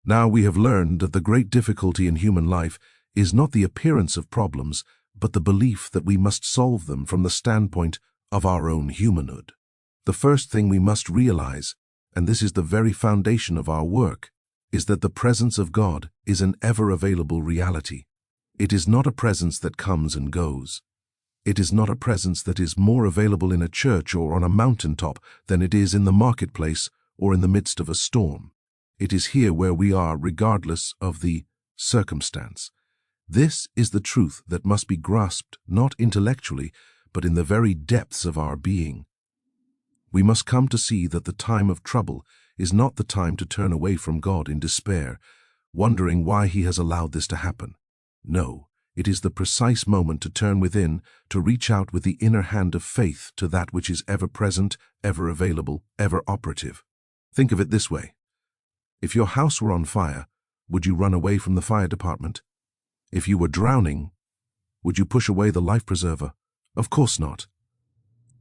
Now we have learned that the great difficulty in human life is not the appearance of problems, but the belief that we must solve them from the standpoint of our own humanhood. The first thing we must realize, and this is the very foundation of our work, is that the presence of God is an ever-available reality. It is not a presence that comes and goes. It is not a presence that is more available in a church or on a mountaintop than it is in the marketplace or in the midst of a storm. It is here where we are, regardless of the circumstance. This is the truth that must be grasped not intellectually, but in the very depths of our being. We must come to see that the time of trouble is not the time to turn away from God in despair, wondering why He has allowed this to happen. No, it is the precise moment to turn within, to reach out with the inner hand of faith to that which is ever present, ever available, ever operative. Think of it this way. If your house were on fire, would you run away from the fire department? If you were drowning, would you push away the life preserver? Of course not.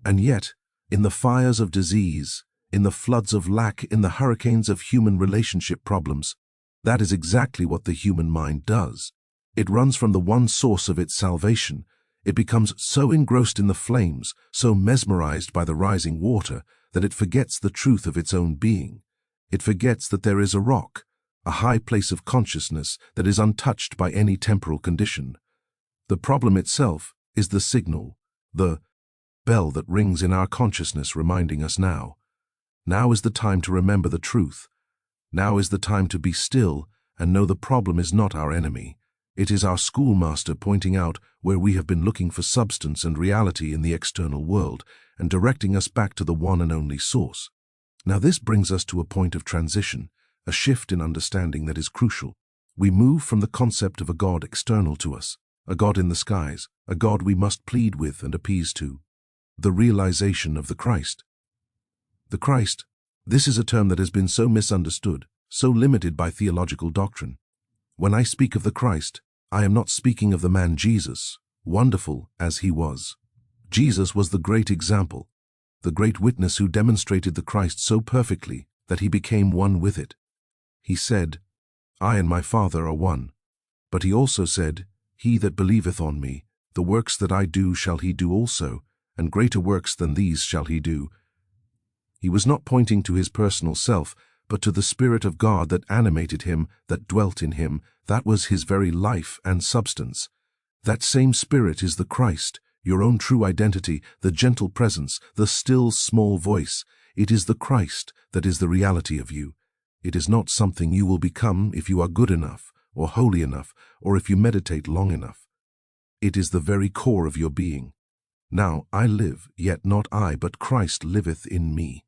And yet, in the fires of disease, in the floods of lack, in the hurricanes of human relationship problems, that is exactly what the human mind does. It runs from the one source of its salvation. It becomes so engrossed in the flames, so mesmerized by the rising water, that it forgets the truth of its own being. It forgets that there is a rock, a high place of consciousness that is untouched by any temporal condition. The problem itself is the signal, the bell that rings in our consciousness reminding us now. Now is the time to remember the truth. Now is the time to be still and know the problem is not our enemy. It is our schoolmaster pointing out where we have been looking for substance and reality in the external world and directing us back to the one and only source. Now this brings us to a point of transition, a shift in understanding that is crucial. We move from the concept of a God external to us, a God in the skies, a God we must plead with and appease to, the realization of the Christ. The Christ, this is a term that has been so misunderstood, so limited by theological doctrine. When I speak of the Christ, I am not speaking of the man Jesus, wonderful as he was. Jesus was the great example, the great witness who demonstrated the Christ so perfectly that he became one with it. He said, "I and my Father are one." But he also said, "He that believeth on me, the works that I do shall he do also, and greater works than these shall he do." He was not pointing to his personal self, but to the Spirit of God that animated him, that dwelt in him. That was his very life and substance. That same Spirit is the Christ, your own true identity, the gentle presence, the still small voice. It is the Christ that is the reality of you. It is not something you will become if you are good enough, or holy enough, or if you meditate long enough. It is the very core of your being. Now I live, yet not I, but Christ liveth in me.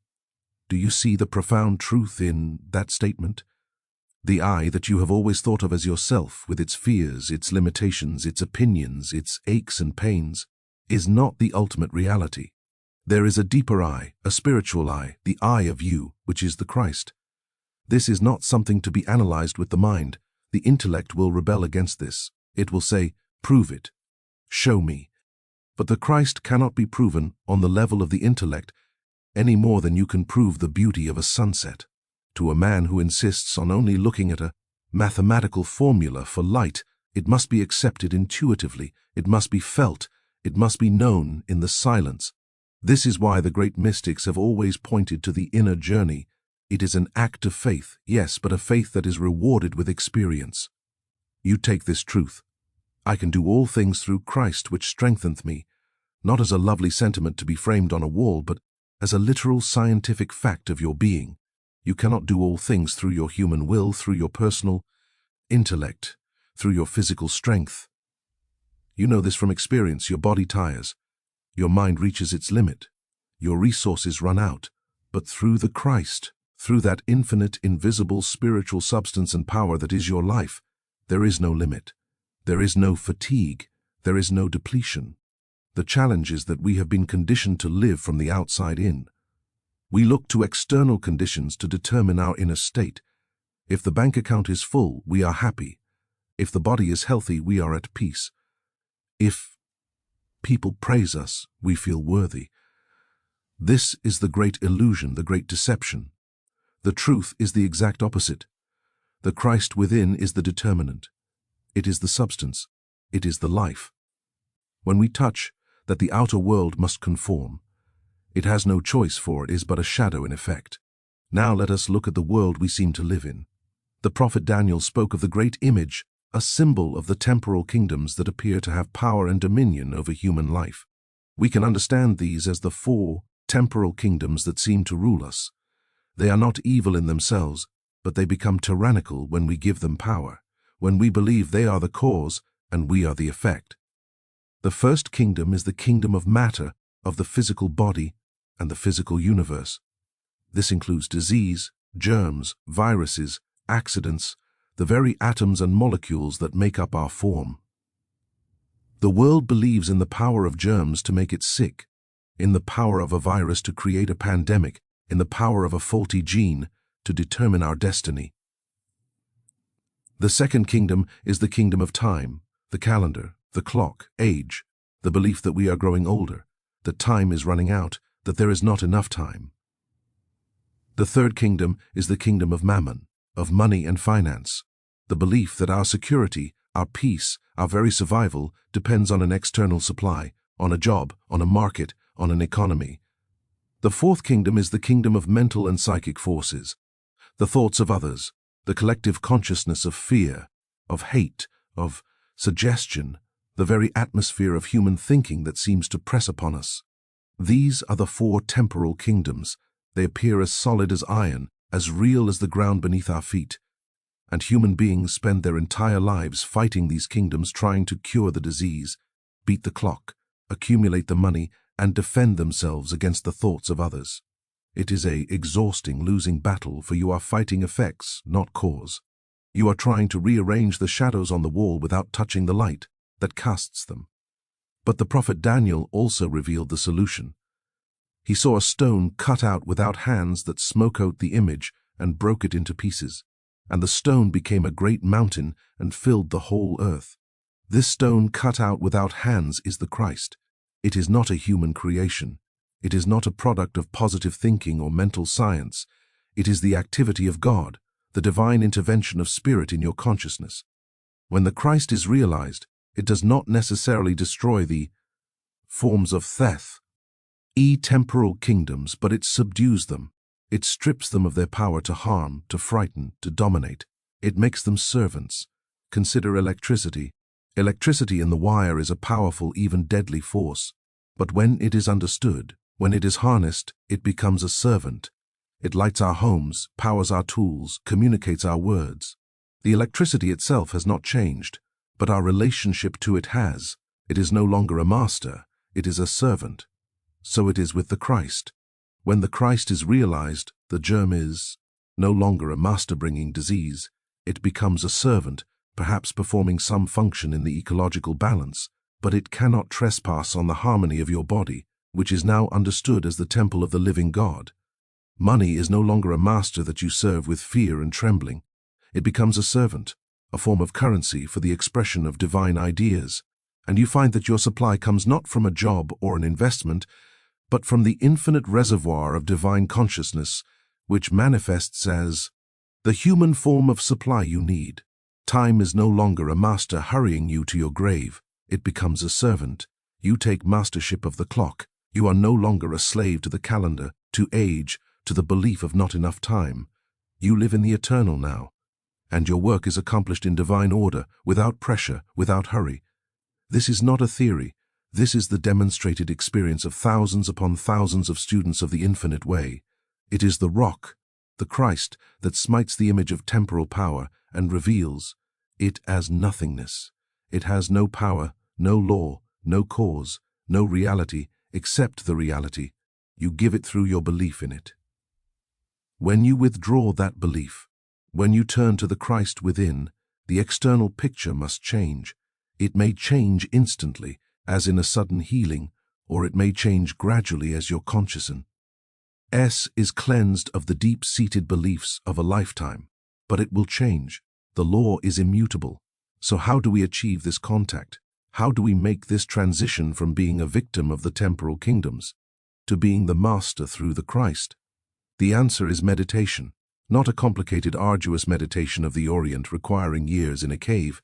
Do you see the profound truth in that statement? The I that you have always thought of as yourself, with its fears, its limitations, its opinions, its aches and pains, is not the ultimate reality. There is a deeper I, a spiritual I, the I of you, which is the Christ. This is not something to be analyzed with the mind. The intellect will rebel against this. It will say, "Prove it. Show me." But the Christ cannot be proven on the level of the intellect any more than you can prove the beauty of a sunset. To a man who insists on only looking at a mathematical formula for light, it must be accepted intuitively, it must be felt, it must be known in the silence. This is why the great mystics have always pointed to the inner journey. It is an act of faith, yes, but a faith that is rewarded with experience. You take this truth. I can do all things through Christ which strengtheneth me, not as a lovely sentiment to be framed on a wall, but as a literal scientific fact of your being. You cannot do all things through your human will, through your personal intellect, through your physical strength. You know this from experience. Your body tires. Your mind reaches its limit. Your resources run out. But through the Christ, through that infinite, invisible spiritual substance and power that is your life, there is no limit. There is no fatigue. There is no depletion. The challenge is that we have been conditioned to live from the outside in. We look to external conditions to determine our inner state. If the bank account is full, we are happy. If the body is healthy, we are at peace. If people praise us, we feel worthy. This is the great illusion, the great deception. The truth is the exact opposite. The Christ within is the determinant. It is the substance. It is the life. When we touch that the outer world must conform, it has no choice, for it is but a shadow in effect. Now let us look at the world we seem to live in. The prophet Daniel spoke of the great image, a symbol of the temporal kingdoms that appear to have power and dominion over human life. We can understand these as the 4 temporal kingdoms that seem to rule us. They are not evil in themselves, but they become tyrannical when we give them power, when we believe they are the cause and we are the effect. The first kingdom is the kingdom of matter, of the physical body and the physical universe. This includes disease, germs, viruses, accidents, the very atoms and molecules that make up our form. The world believes in the power of germs to make it sick, in the power of a virus to create a pandemic, in the power of a faulty gene to determine our destiny. The second kingdom is the kingdom of time, the calendar, the clock, age, the belief that we are growing older, that time is running out, that there is not enough time. The third kingdom is the kingdom of mammon, of money and finance, the belief that our security, our peace, our very survival depends on an external supply, on a job, on a market, on an economy. The fourth kingdom is the kingdom of mental and psychic forces, the thoughts of others, the collective consciousness of fear, of hate, of suggestion, the very atmosphere of human thinking that seems to press upon us. These are the 4 temporal kingdoms. They appear as solid as iron, as real as the ground beneath our feet. And human beings spend their entire lives fighting these kingdoms, trying to cure the disease, beat the clock, accumulate the money, and defend themselves against the thoughts of others. It is an exhausting, losing battle, for you are fighting effects, not cause. You are trying to rearrange the shadows on the wall without touching the light that casts them. But the prophet Daniel also revealed the solution. He saw a stone cut out without hands that smote out the image and broke it into pieces, and the stone became a great mountain and filled the whole earth. This stone cut out without hands is the Christ. It is not a human creation. It is not a product of positive thinking or mental science. It is the activity of God, the divine intervention of spirit in your consciousness. When the Christ is realized, it does not necessarily destroy the forms of Theth, temporal kingdoms, but it subdues them. It strips them of their power to harm, to frighten, to dominate. It makes them servants. Consider electricity. Electricity in the wire is a powerful, even deadly force. But when it is understood, when it is harnessed, it becomes a servant. It lights our homes, powers our tools, communicates our words. The electricity itself has not changed, but our relationship to it has. It is no longer a master, it is a servant. So it is with the Christ. When the Christ is realized, the germ is no longer a master bringing disease. It becomes a servant, perhaps performing some function in the ecological balance, but it cannot trespass on the harmony of your body, which is now understood as the temple of the living God. Money is no longer a master that you serve with fear and trembling. It becomes a servant, a form of currency for the expression of divine ideas, and you find that your supply comes not from a job or an investment, but from the infinite reservoir of divine consciousness, which manifests as the human form of supply you need. Time is no longer a master hurrying you to your grave. It becomes a servant. You take mastership of the clock. You are no longer a slave to the calendar, to age, to the belief of not enough time. You live in the eternal now, and your work is accomplished in divine order, without pressure, without hurry. This is not a theory. This is the demonstrated experience of thousands upon thousands of students of the infinite way. It is the rock, the Christ, that smites the image of temporal power and reveals it as nothingness. It has no power, no law, no cause, no reality, except the reality. You give it through your belief in it. When you withdraw that belief, when you turn to the Christ within, the external picture must change. It may change instantly, as in a sudden healing, or it may change gradually as your consciousness is cleansed of the deep-seated beliefs of a lifetime. But it will change. The law is immutable. So how do we achieve this contact? How do we make this transition from being a victim of the temporal kingdoms to being the master through the Christ? The answer is meditation. Not a complicated, arduous meditation of the Orient requiring years in a cave,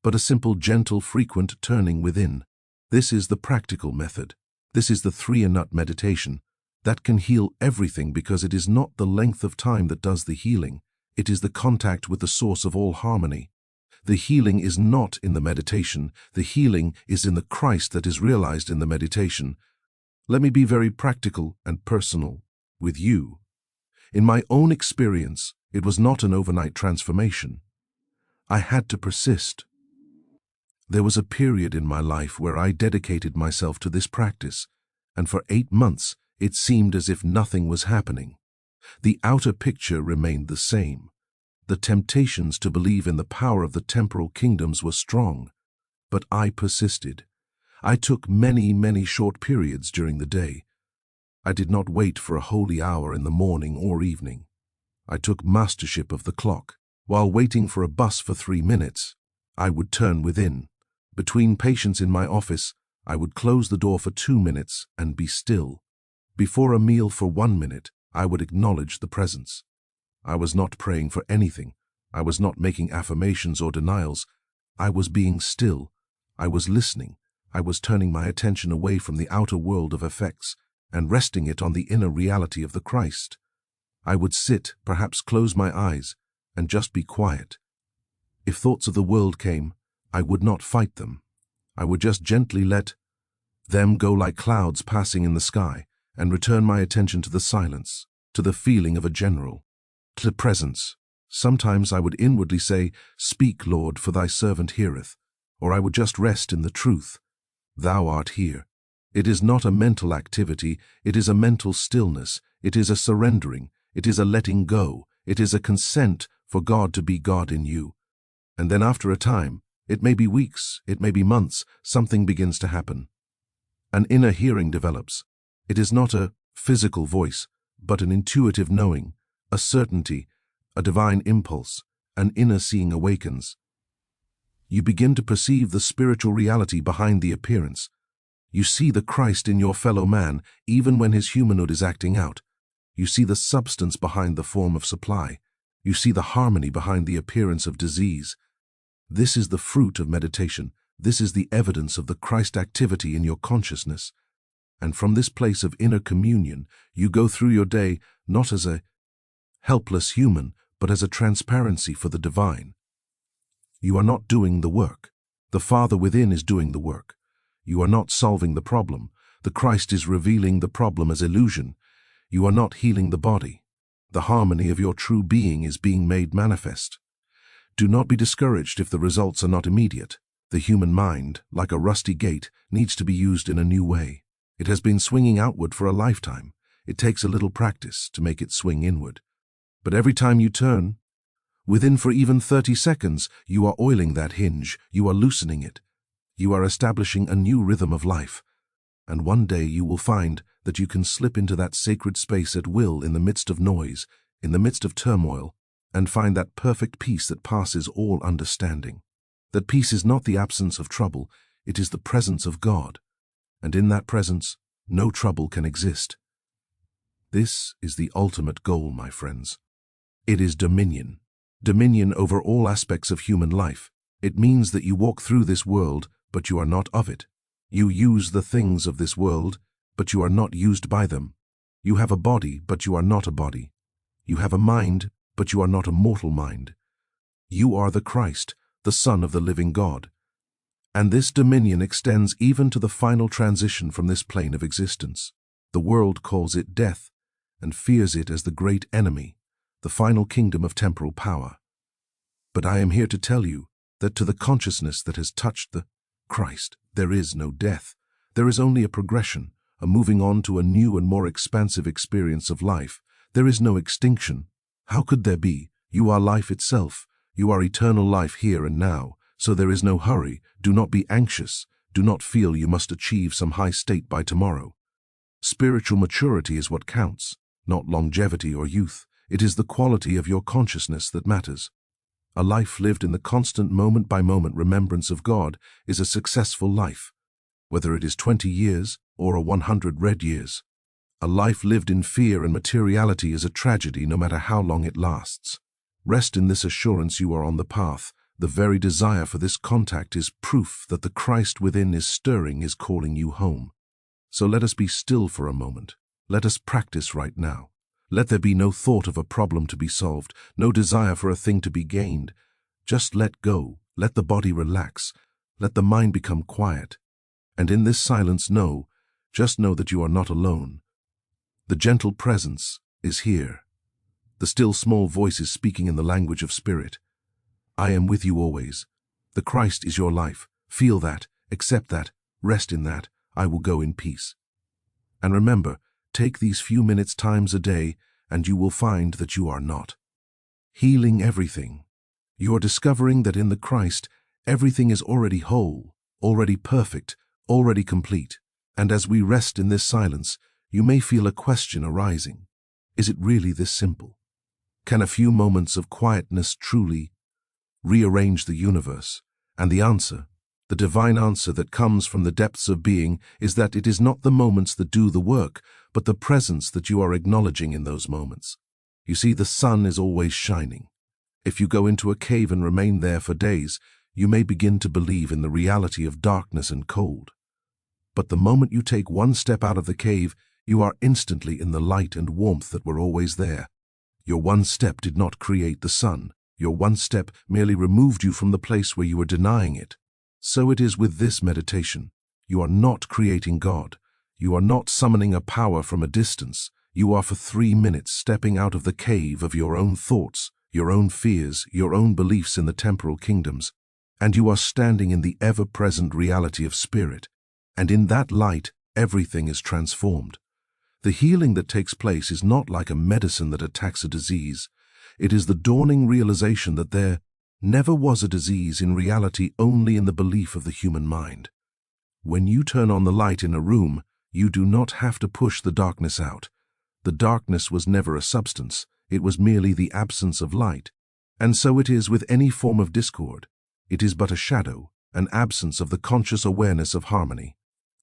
but a simple, gentle, frequent turning within. This is the practical method. This is the three-in-nut meditation that can heal everything, because it is not the length of time that does the healing. It is the contact with the source of all harmony. The healing is not in the meditation. The healing is in the Christ that is realized in the meditation. Let me be very practical and personal with you. In my own experience, it was not an overnight transformation. I had to persist. There was a period in my life where I dedicated myself to this practice, and for 8 months it seemed as if nothing was happening. The outer picture remained the same. The temptations to believe in the power of the temporal kingdoms were strong, but I persisted. I took many short periods during the day. I did not wait for a holy hour in the morning or evening. I took mastership of the clock. While waiting for a bus for 3 minutes, I would turn within. Between patients in my office, I would close the door for 2 minutes and be still. Before a meal for 1 minute, I would acknowledge the presence. I was not praying for anything. I was not making affirmations or denials. I was being still. I was listening. I was turning my attention away from the outer world of effects and resting it on the inner reality of the Christ. I would sit, perhaps close my eyes, and just be quiet. If thoughts of the world came, I would not fight them. I would just gently let them go like clouds passing in the sky, and return my attention to the silence, to the feeling of a general, to presence. Sometimes I would inwardly say, "Speak, Lord, for thy servant heareth," or I would just rest in the truth. Thou art here. It is not a mental activity, it is a mental stillness, it is a surrendering, it is a letting go, it is a consent for God to be God in you. And then after a time, it may be weeks, it may be months, something begins to happen. An inner hearing develops. It is not a physical voice, but an intuitive knowing, a certainty, a divine impulse, an inner seeing awakens. You begin to perceive the spiritual reality behind the appearance. You see the Christ in your fellow man, even when his humanhood is acting out. You see the substance behind the form of supply. You see the harmony behind the appearance of disease. This is the fruit of meditation. This is the evidence of the Christ activity in your consciousness. And from this place of inner communion, you go through your day not as a helpless human, but as a transparency for the divine. You are not doing the work. The Father within is doing the work. You are not solving the problem. The Christ is revealing the problem as illusion. You are not healing the body. The harmony of your true being is being made manifest. Do not be discouraged if the results are not immediate. The human mind, like a rusty gate, needs to be used in a new way. It has been swinging outward for a lifetime. It takes a little practice to make it swing inward. But every time you turn, within for even 30 seconds, you are oiling that hinge, you are loosening it. You are establishing a new rhythm of life. And one day you will find that you can slip into that sacred space at will in the midst of noise, in the midst of turmoil, and find that perfect peace that passes all understanding. That peace is not the absence of trouble, it is the presence of God. And in that presence, no trouble can exist. This is the ultimate goal, my friends. It is dominion. Dominion over all aspects of human life. It means that you walk through this world, but you are not of it. You use the things of this world, but you are not used by them. You have a body, but you are not a body. You have a mind, but you are not a mortal mind. You are the Christ, the Son of the living God. And this dominion extends even to the final transition from this plane of existence. The world calls it death and fears it as the great enemy, the final kingdom of temporal power. But I am here to tell you that to the consciousness that has touched the Christ, there is no death. There is only a progression, a moving on to a new and more expansive experience of life. There is no extinction. How could there be? You are life itself. You are eternal life here and now. So there is no hurry. Do not be anxious. Do not feel you must achieve some high state by tomorrow. Spiritual maturity is what counts, not longevity or youth. It is the quality of your consciousness that matters. A life lived in the constant moment-by-moment remembrance of God is a successful life, whether it is 20 years or a 100 red years. A life lived in fear and materiality is a tragedy no matter how long it lasts. Rest in this assurance you are on the path. The very desire for this contact is proof that the Christ within is stirring, is calling you home. So let us be still for a moment. Let us practice right now. Let there be no thought of a problem to be solved, no desire for a thing to be gained. Just let go, let the body relax, let the mind become quiet. And in this silence just know that you are not alone. The gentle presence is here. The still small voice is speaking in the language of spirit. I am with you always. The Christ is your life. Feel that, accept that, rest in that. I will go in peace. And remember, take these few minutes times a day, and you will find that you are not healing everything. You are discovering that in the Christ, everything is already whole, already perfect, already complete. And as we rest in this silence, you may feel a question arising. Is it really this simple? Can a few moments of quietness truly rearrange the universe? And the answer, the divine answer that comes from the depths of being, is that it is not the moments that do the work, but the presence that you are acknowledging in those moments. You see, the sun is always shining. If you go into a cave and remain there for days, you may begin to believe in the reality of darkness and cold. But the moment you take one step out of the cave, you are instantly in the light and warmth that were always there. Your one step did not create the sun. Your one step merely removed you from the place where you were denying it. So it is with this meditation. You are not creating God. You are not summoning a power from a distance. You are for 3 minutes stepping out of the cave of your own thoughts, your own fears, your own beliefs in the temporal kingdoms, and you are standing in the ever-present reality of spirit. And in that light, everything is transformed. The healing that takes place is not like a medicine that attacks a disease. It is the dawning realization that there never was a disease in reality, only in the belief of the human mind. When you turn on the light in a room, you do not have to push the darkness out. The darkness was never a substance, it was merely the absence of light. And so it is with any form of discord. It is but a shadow, an absence of the conscious awareness of harmony.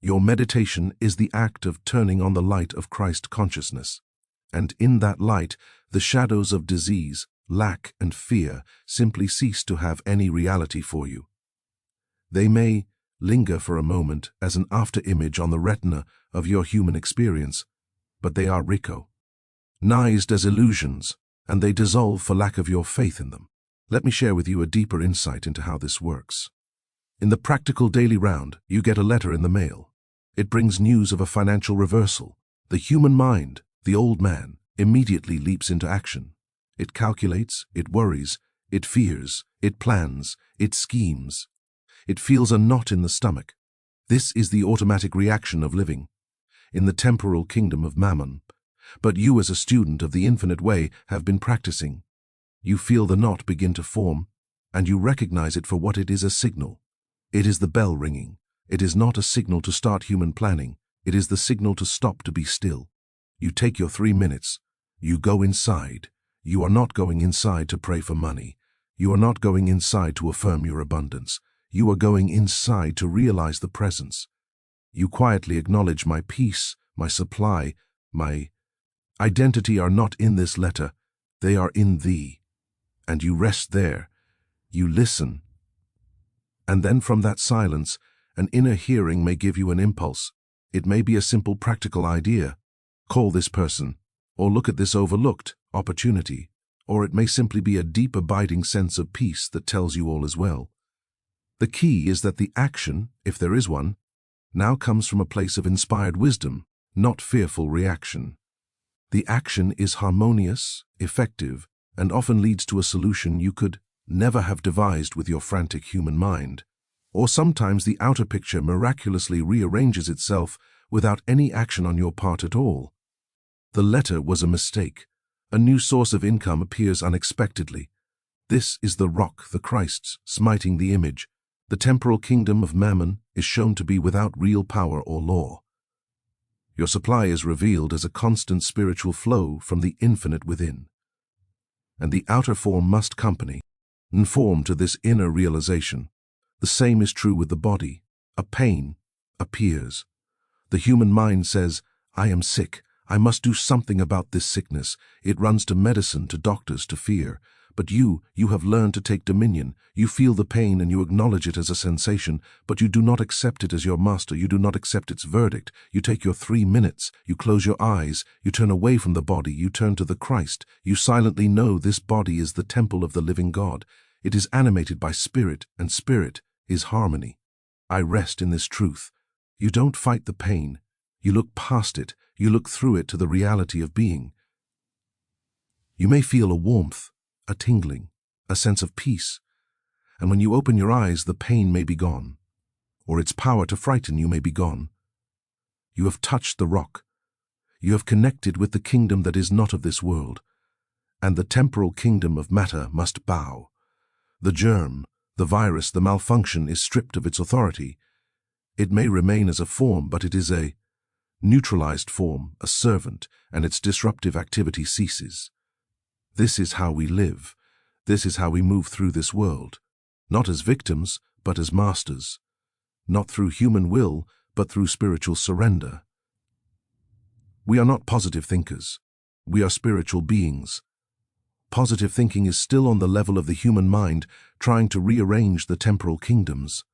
Your meditation is the act of turning on the light of Christ consciousness. And in that light, the shadows of disease, lack, and fear simply cease to have any reality for you. They may linger for a moment as an after-image on the retina of your human experience, but they are recognized as illusions, and they dissolve for lack of your faith in them. Let me share with you a deeper insight into how this works. In the practical daily round, you get a letter in the mail. It brings news of a financial reversal. The human mind, the old man, immediately leaps into action. It calculates, it worries, it fears, it plans, it schemes. It feels a knot in the stomach. This is the automatic reaction of living in the temporal kingdom of Mammon. But you, as a student of the infinite way, have been practicing. You feel the knot begin to form, and you recognize it for what it is: a signal. It is the bell ringing. It is not a signal to start human planning. It is the signal to stop, to be still. You take your 3 minutes. You go inside. You are not going inside to pray for money. You are not going inside to affirm your abundance. You are going inside to realize the presence. You quietly acknowledge: my peace, my supply, my identity are not in this letter. They are in thee. And you rest there. You listen. And then from that silence, an inner hearing may give you an impulse. It may be a simple practical idea. Call this person, or look at this overlooked opportunity, or it may simply be a deep abiding sense of peace that tells you all is well. The key is that the action, if there is one, now comes from a place of inspired wisdom, not fearful reaction. The action is harmonious, effective, and often leads to a solution you could never have devised with your frantic human mind. Or sometimes the outer picture miraculously rearranges itself without any action on your part at all. The letter was a mistake. A new source of income appears unexpectedly. This is the rock, the Christ, smiting the image. The temporal kingdom of Mammon is shown to be without real power or law. Your supply is revealed as a constant spiritual flow from the infinite within. And the outer form must conform to this inner realization. The same is true with the body. A pain appears. The human mind says, I am sick, I must do something about this sickness. It runs to medicine, to doctors, to fear. But you have learned to take dominion. You feel the pain and you acknowledge it as a sensation, but you do not accept it as your master. You do not accept its verdict. You take your 3 minutes. You close your eyes. You turn away from the body. You turn to the Christ. You silently know this body is the temple of the living God. It is animated by spirit, and spirit is harmony. I rest in this truth. You don't fight the pain. You look past it. You look through it to the reality of being. You may feel a warmth, a tingling, a sense of peace. And when you open your eyes, the pain may be gone, or its power to frighten you may be gone. You have touched the rock. You have connected with the kingdom that is not of this world, and the temporal kingdom of matter must bow. The germ, the virus, the malfunction is stripped of its authority. It may remain as a form, but it is a neutralized form, a servant, and its disruptive activity ceases. This is how we live. This is how we move through this world, not as victims, but as masters, not through human will, but through spiritual surrender. We are not positive thinkers. We are spiritual beings. Positive thinking is still on the level of the human mind, trying to rearrange the temporal kingdoms.